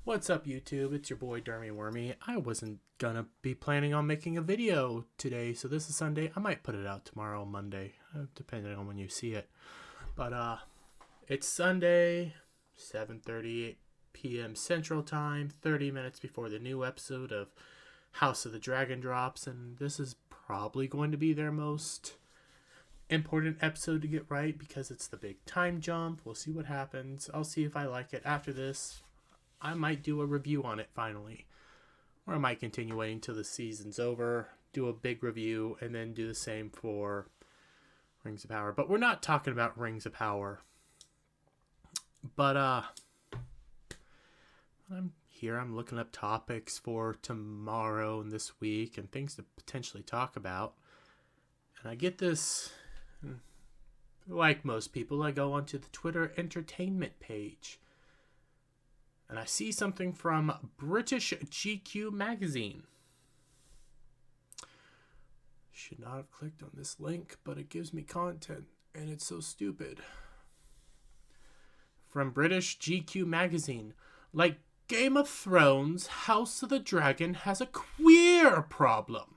What's up, YouTube? It's your boy Dermy Wormy. I wasn't gonna be planning on making a video today, so this is Sunday. I might put it out tomorrow, Monday, depending on when you see it. But it's Sunday, 7:38 p.m. Central Time, 30 minutes before the new episode of House of the Dragon drops, and this is probably going to be their most important episode to get right because it's the big time jump. We'll see what happens. I'll see if I like it after this. I might do a review on it finally. Or I might continue waiting till the season's over, do a big review, and then do the same for Rings of Power. But we're not talking about Rings of Power. But I'm here, I'm looking up topics for tomorrow and this week and things to potentially talk about. And I get this, like most people, I go onto the Twitter entertainment page. And I see something from British GQ magazine. Should not have clicked on this link, but it gives me content, and it's so stupid. From British GQ magazine. Like Game of Thrones, House of the Dragon has a queer problem.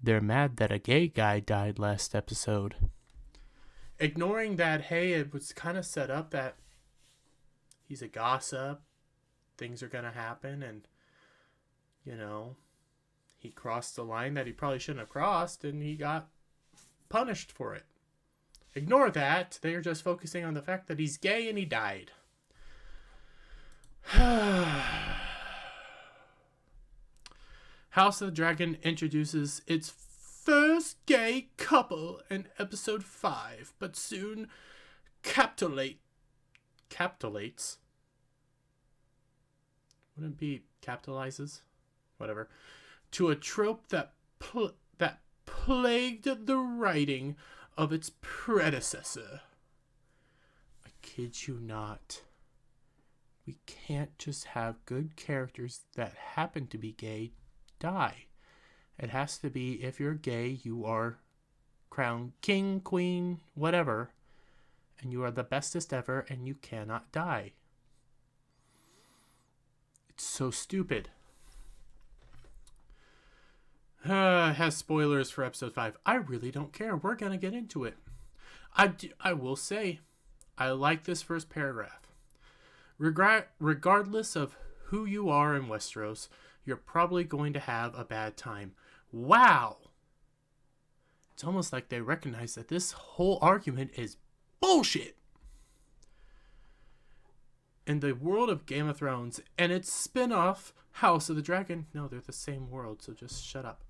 They're mad that a gay guy died last episode. Ignoring that, hey, it was kind of set up that he's a gossip, things are going to happen, and, you know, he crossed the line that he probably shouldn't have crossed, and he got punished for it. Ignore that. They're just focusing on the fact that he's gay and he died. House of the Dragon introduces its first gay couple in episode 5, but soon capitulates. Wouldn't it be capitalizes? Whatever. To a trope that plagued the writing of its predecessor. I kid you not. We can't just have good characters that happen to be gay die. It has to be, if you're gay, you are crowned king, queen, whatever, and you are the bestest ever, and you cannot die. It's so stupid. It has spoilers for episode 5. I really don't care. We're going to get into it. I will say, I like this first paragraph. Regardless of who you are in Westeros, you're probably going to have a bad time. Wow! It's almost like they recognize that this whole argument is bullshit. In the world of Game of Thrones and its spin-off, House of the Dragon, no, they're the same world, so just shut up.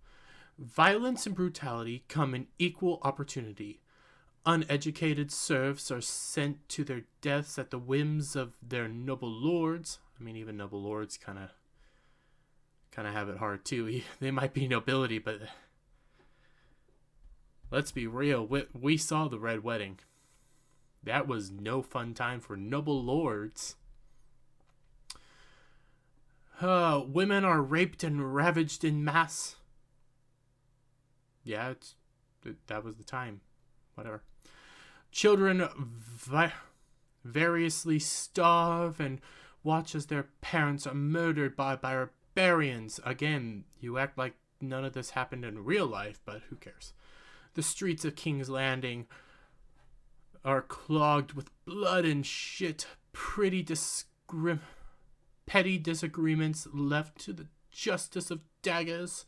Violence and brutality come in equal opportunity. Uneducated serfs are sent to their deaths at the whims of their noble lords. I mean, even noble lords kind of have it hard too. They might be nobility, but let's be real. We saw the Red Wedding. That was no fun time for noble lords. Women are raped and ravaged in mass. Yeah, that was the time. Whatever. Children variously starve and watch as their parents are murdered by barbarians. Again, you act like none of this happened in real life, but who cares? The streets of King's Landing are clogged with blood and shit. Petty disagreements left to the justice of daggers.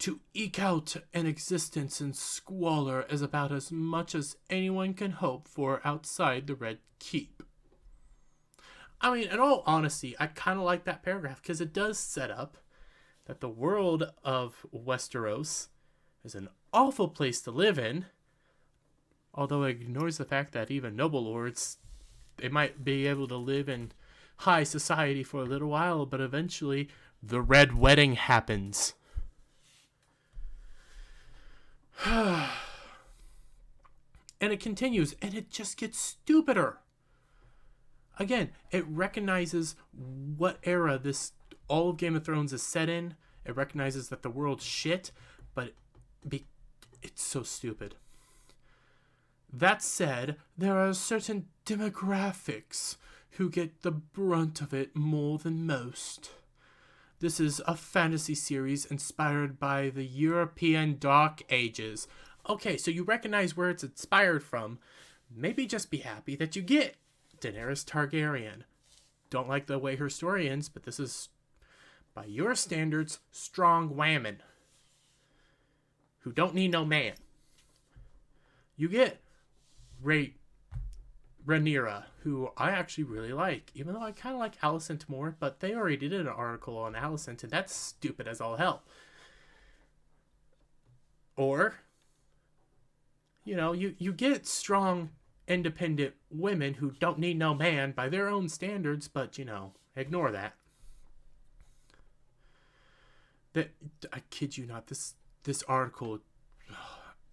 To eke out an existence in squalor is about as much as anyone can hope for outside the Red Keep. I mean, in all honesty, I kind of like that paragraph because it does set up that the world of Westeros is an awful place to live in, although it ignores the fact that even noble lords, they might be able to live in high society for a little while, but eventually the Red Wedding happens. And it continues, and it just gets stupider. Again, it recognizes what era all of Game of Thrones is set in. It recognizes that the world's shit, but it's so stupid. That said, there are certain demographics who get the brunt of it more than most. This is a fantasy series inspired by the European Dark Ages. Okay, so you recognize where it's inspired from. Maybe just be happy that you get Daenerys Targaryen. Don't like the way her story ends, but this is, by your standards, strong women who don't need no man. You get Rhaenyra, who I actually really like, even though I kind of like Alicent more, but they already did an article on Alicent, and that's stupid as all hell. Or, you get strong, independent women who don't need no man by their own standards, but, ignore that. I kid you not, this article,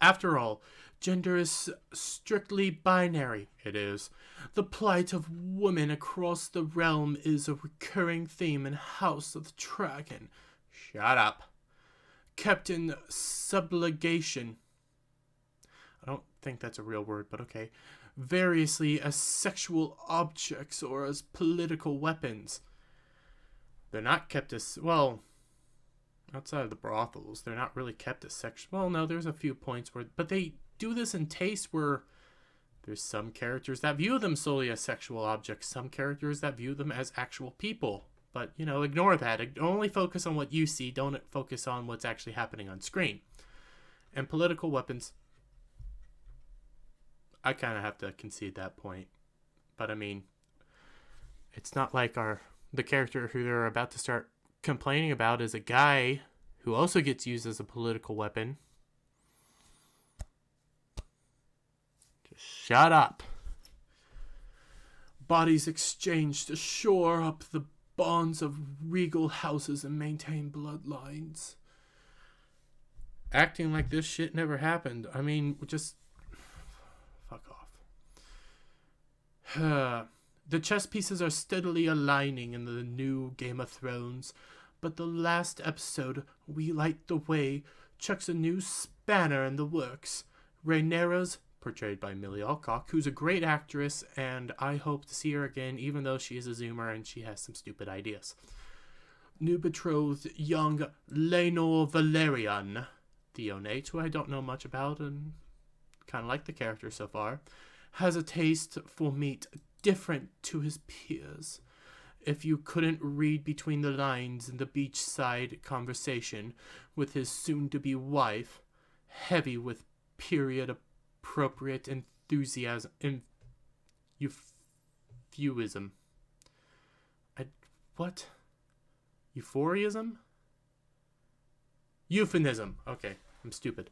after all, gender is strictly binary. It is. The plight of women across the realm is a recurring theme in House of the Dragon. Shut up. Kept in subligation. I don't think that's a real word, but okay. Variously as sexual objects or as political weapons. They're not kept as, outside of the brothels, they're not really kept as sexual. Well, no, there's a few points where, but they do this in taste where there's some characters that view them solely as sexual objects, some characters that view them as actual people. But, ignore that. Only focus on what you see. Don't focus on what's actually happening on screen. And political weapons, I kind of have to concede that point. But, I mean, it's not like the character who they're about to start complaining about is a guy who also gets used as a political weapon. Just shut up. Bodies exchanged to shore up the bonds of regal houses and maintain bloodlines. Acting like this shit never happened. I mean, just fuck off. The chess pieces are steadily aligning in the new Game of Thrones, but the last episode, We Light the Way, chucks a new spanner in the works. Rhaenyra's, portrayed by Millie Alcock, who's a great actress, and I hope to see her again, even though she is a Zoomer and she has some stupid ideas. New betrothed, young Laenor Valerian, Theonate, who I don't know much about and kind of like the character so far, has a taste for meat different to his peers. If you couldn't read between the lines in the beachside conversation with his soon-to-be wife, heavy with period-appropriate enthusiasm, euphuism. What? Euphorism? Euphemism. Okay, I'm stupid.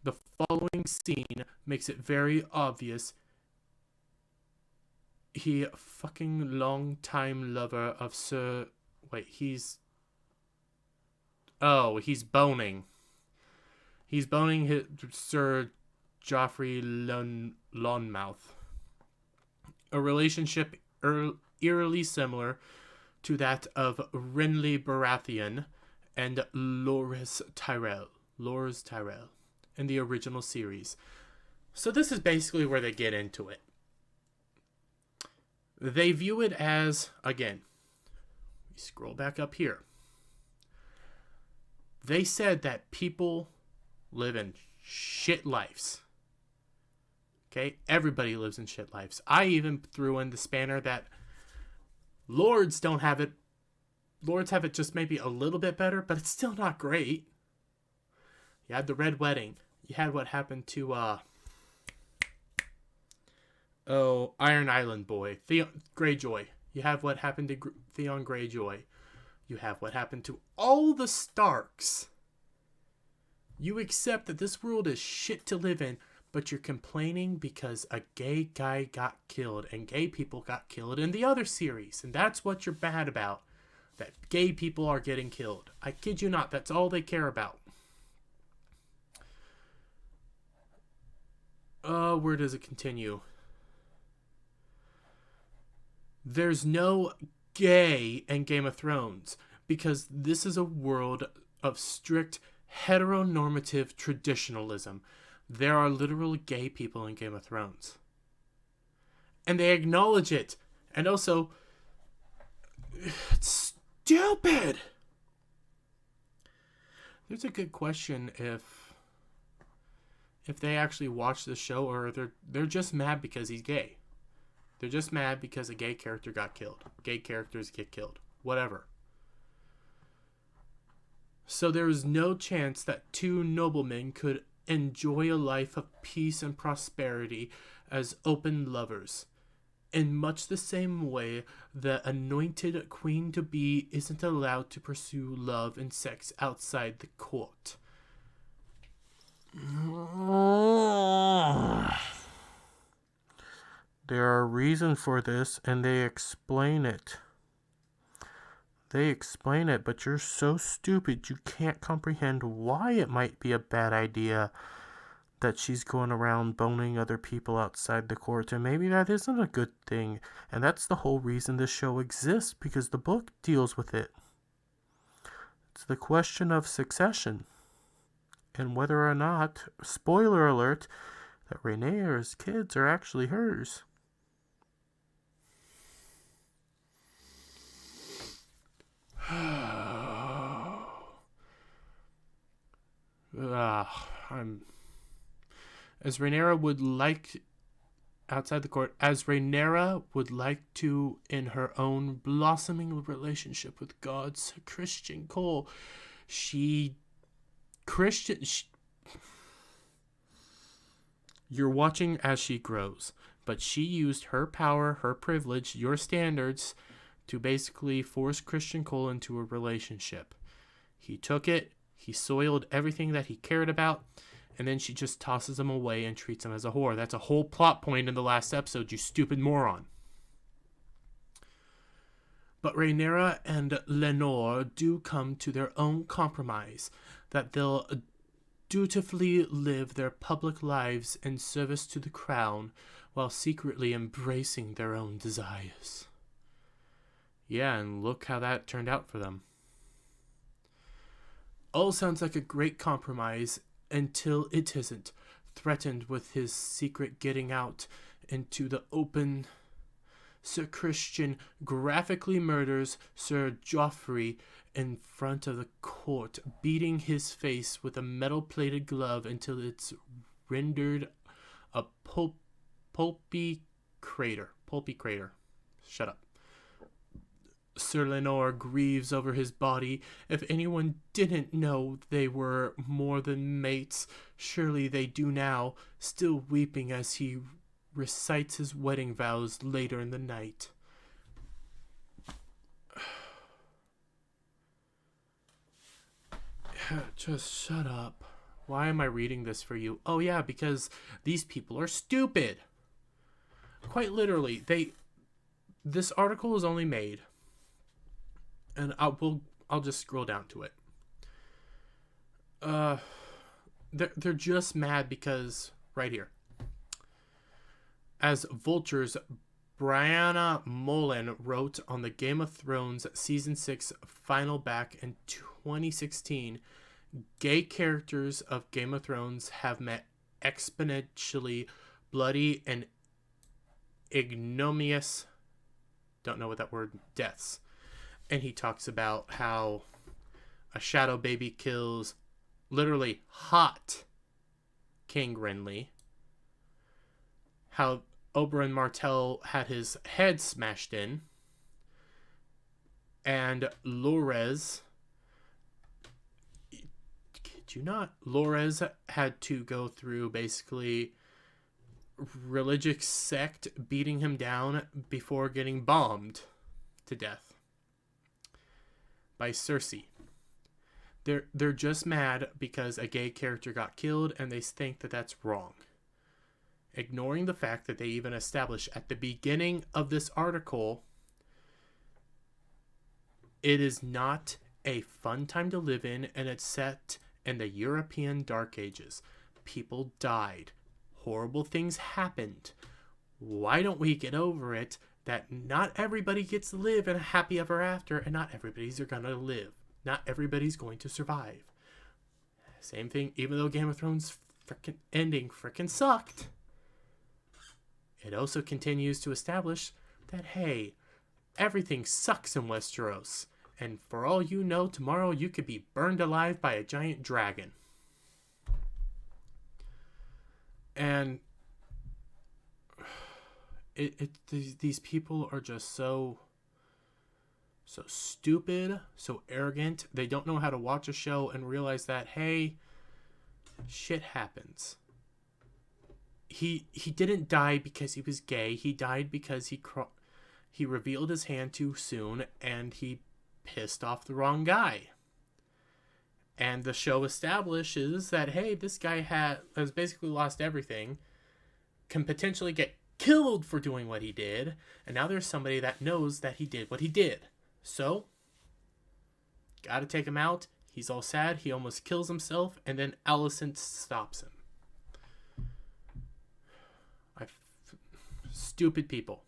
The following scene makes it very obvious he fucking long-time lover of Sir... Wait, he's boning. He's boning Sir Joffrey Lonmouth. A relationship eerily similar to that of Renly Baratheon and Loras Tyrell in the original series. So this is basically where they get into it. They view it as, again, we scroll back up here. They said that people live in shit lives. Okay? Everybody lives in shit lives. I even threw in the spanner that lords don't have it. Lords have it just maybe a little bit better, but it's still not great. You had the Red Wedding. You had what happened to, Iron Island boy, Theon Greyjoy. You have what happened to Theon Greyjoy. You have what happened to all the Starks. You accept that this world is shit to live in, but you're complaining because a gay guy got killed, and gay people got killed in the other series, and that's what you're bad about. That gay people are getting killed. I kid you not, that's all they care about. Where does it continue? There's no gay in Game of Thrones because this is a world of strict heteronormative traditionalism. There are literal gay people in Game of Thrones. And they acknowledge it. And also, it's stupid. There's a good question if they actually watch the show, or they're just mad because he's gay. They're just mad because a gay character got killed. Gay characters get killed. Whatever. So there is no chance that two noblemen could enjoy a life of peace and prosperity as open lovers. In much the same way, the anointed queen-to-be isn't allowed to pursue love and sex outside the court. There are reasons for this, and they explain it. But you're so stupid you can't comprehend why it might be a bad idea that she's going around boning other people outside the court, and maybe that isn't a good thing, and that's the whole reason this show exists, because the book deals with it. It's the question of succession, and whether or not, spoiler alert, that Rhaenyra's kids are actually hers. As Rhaenyra would like outside the court, as Rhaenyra would like to in her own blossoming relationship with God's Christian Cole, you're watching as she grows, but she used her power, her privilege, your standards, to basically force Christian Cole into a relationship. He took it, he soiled everything that he cared about, and then she just tosses him away and treats him as a whore. That's a whole plot point in the last episode, you stupid moron. But Rhaenyra and Lenore do come to their own compromise, that they'll dutifully live their public lives in service to the crown while secretly embracing their own desires. Yeah, and look how that turned out for them. All sounds like a great compromise until it isn't, threatened with his secret getting out into the open. Sir Christian graphically murders Sir Joffrey in front of the court, beating his face with a metal-plated glove until it's rendered a pulpy crater. Shut up. Sir Lenore grieves over his body. If anyone didn't know they were more than mates, surely they do now, still weeping as he recites his wedding vows later in the night. Just shut up. Why am I reading this for you? Oh yeah, because these people are stupid. Quite literally, this article is only made, and I'll just scroll down to it. They're just mad because right here. As Vulture's Brianna Mullen wrote on the Game of Thrones Season 6 final back in 2016, gay characters of Game of Thrones have met exponentially bloody and ignominious, don't know what that word, deaths. And he talks about how a shadow baby kills literally hot King Renly, how Oberyn Martell had his head smashed in, and Lorez, kid you not, Lorez had to go through basically religious sect beating him down before getting bombed to death by Cersei. They're just mad because a gay character got killed, and they think that that's wrong, ignoring the fact that they even established at the beginning of this article, it is not a fun time to live in, and it's set in the European Dark Ages. People died. Horrible things happened. Why don't we get over it that not everybody gets to live in a happy ever after, and not everybody's going to live. Not everybody's going to survive. Same thing, even though Game of Thrones ending frickin' sucked, it also continues to establish that, hey, everything sucks in Westeros, and for all you know, tomorrow you could be burned alive by a giant dragon. And these people are just so stupid, so arrogant. They don't know how to watch a show and realize that, hey, shit happens. He didn't die because he was gay. He died because he revealed his hand too soon and he pissed off the wrong guy. And the show establishes that, hey, this guy has basically lost everything, can potentially get killed for doing what he did, and now there's somebody that knows that he did what he did. So, gotta take him out. He's all sad. He almost kills himself, and then Alicent stops him. Stupid people.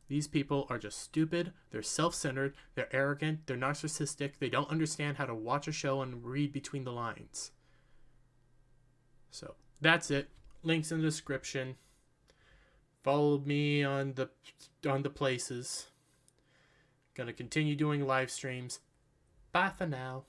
These people are just stupid. They're self-centered. They're arrogant. They're narcissistic. They don't understand how to watch a show and read between the lines. So, that's it. Links in the description. Follow me on the places. Gonna continue doing live streams. Bye for now.